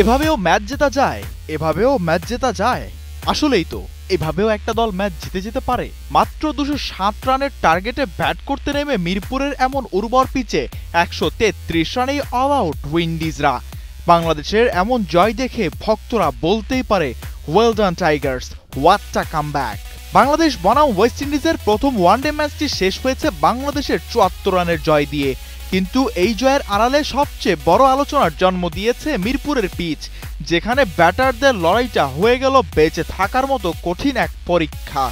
এভাবেও ম্যাচ জেতা যায়, এভাবেও ম্যাচ জেতা যায়। আসলেই তো, এভাবেও একটা দল ম্যাচ জিতে যেতে পারে। মাত্র 207 রানের টার্গেটে ব্যাট করতে নেমে মিরপুরের এমন উর্বর পিচে 133 রানেই অল আউট উইন্ডিজরা। বাংলাদেশের এমন জয় দেখে ভক্তরা বলতেই পারে, well done Tigers, what a comeback. Bangladesh বনাম ওয়েস্ট ইন্ডিজের প্রথম ওয়ানডে ম্যাচটি শেষ হয়েছে বাংলাদেশের 74 রানের জয় দিয়ে। কিন্তু এই জয়ের আড়ালে সবচেয়ে বড় আলোচনার জন্ম দিয়েছে মিরপুরের পিচ, যেখানে ব্যাটারদের লড়াইটা হয়ে গেল বেঁচে থাকার মতো কঠিন এক পরীক্ষা।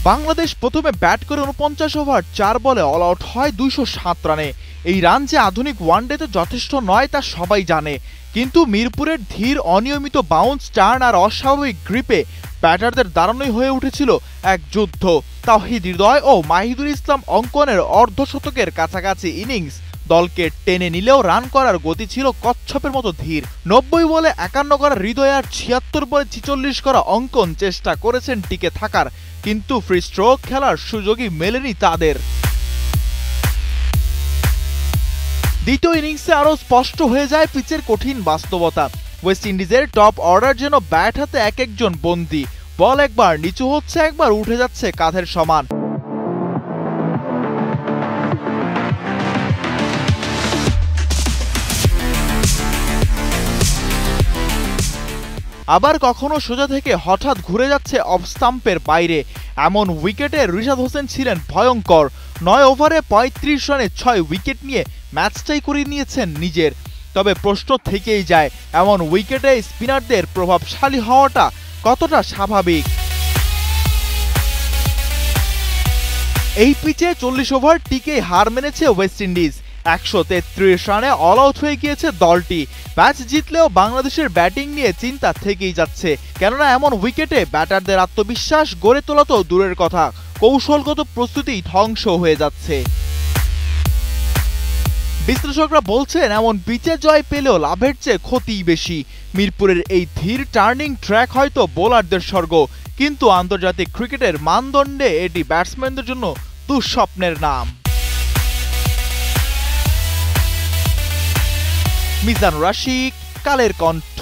বাংলাদেশ প্রথমে ব্যাট করে 49 ওভার 4 বলে অল আউট হয় 207 রানে। এই রান যে আধুনিক ওয়ানডেতে যথেষ্ট নয় তা সবাই জানে, কিন্তু মিরপুরের ধীর অনিয়মিত বাউন্স, টার্ন আর অস্বাভাবিক গ্রিপে ব্যাটারদের দাঁড়ানোই হয়ে উঠেছিল এক যুদ্ধ। তাওহিদ হৃদয় ও মাহিদুল ইসলাম অঙ্কনের অর্ধশতকের কাছাকাছি ইনিংস দলকে টেনে নিলেও রান করার গতি ছিল কচ্ছপের মতো ধীর। 90 বলে 51 করা হৃদয় আর 76 বলে 46 করা অঙ্কন চেষ্টা করেছেন টিকে থাকার, কিন্তু ফ্রি স্ট্রোক খেলার সুযোগই মেলেনি তাদের। দ্বিতীয় ইনিংসে আরো স্পষ্ট হয়ে যায় পিচের কঠিন বাস্তবতা। ওয়েস্ট ইন্ডিজের টপ অর্ডার যেন ব্যাট হাতে এক একজন বন্দী। বল একবার নিচু হচ্ছে, একবার উঠে যাচ্ছে কাঁধের সমান। আবার কখনো সোজা থেকে হঠাৎ ঘুরে যাচ্ছে অফ স্টাম্পের বাইরে। এমন উইকেটে রিশাদ হোসেন ছিলেন ভয়ঙ্কর। 9 ওভারে 35 রানে 6 উইকেট নিয়ে ম্যাচটাই করে নিয়েছেন নিজের। তবে প্রশ্ন থেকেই যায়, এমন উইকেটে স্পিনারদের প্রভাবশালী হওয়াটা কতটা স্বাভাবিক। এই পিচে 40 ওভার টিকেই হার মেনেছে ওয়েস্ট ইন্ডিজ। 133 রানে অল আউট হয়ে গিয়েছে দলটি। ম্যাচ জিতলেও বাংলাদেশের ব্যাটিং নিয়ে চিন্তা থেকেই যাচ্ছে, কেননা এমন উইকেটে ব্যাটারদের আত্মবিশ্বাস গড়ে তোলা তো দূরের কথা, কৌশলগত প্রস্তুতি ধ্বংস হয়ে যাচ্ছে। বিশ্লেষকরা বলছেন, এমন পিচে জয় পেলেও লাভের চেয়ে ক্ষতিই বেশি। মিরপুরের এই ধীর টার্নিং ট্র্যাক হয়তো বোলারদের স্বর্গ, কিন্তু আন্তর্জাতিক ক্রিকেটের মানদণ্ডে এটি ব্যাটসম্যানদের জন্য দুঃস্বপ্নের নাম। মিজানুর রাশিক, কালের কণ্ঠ।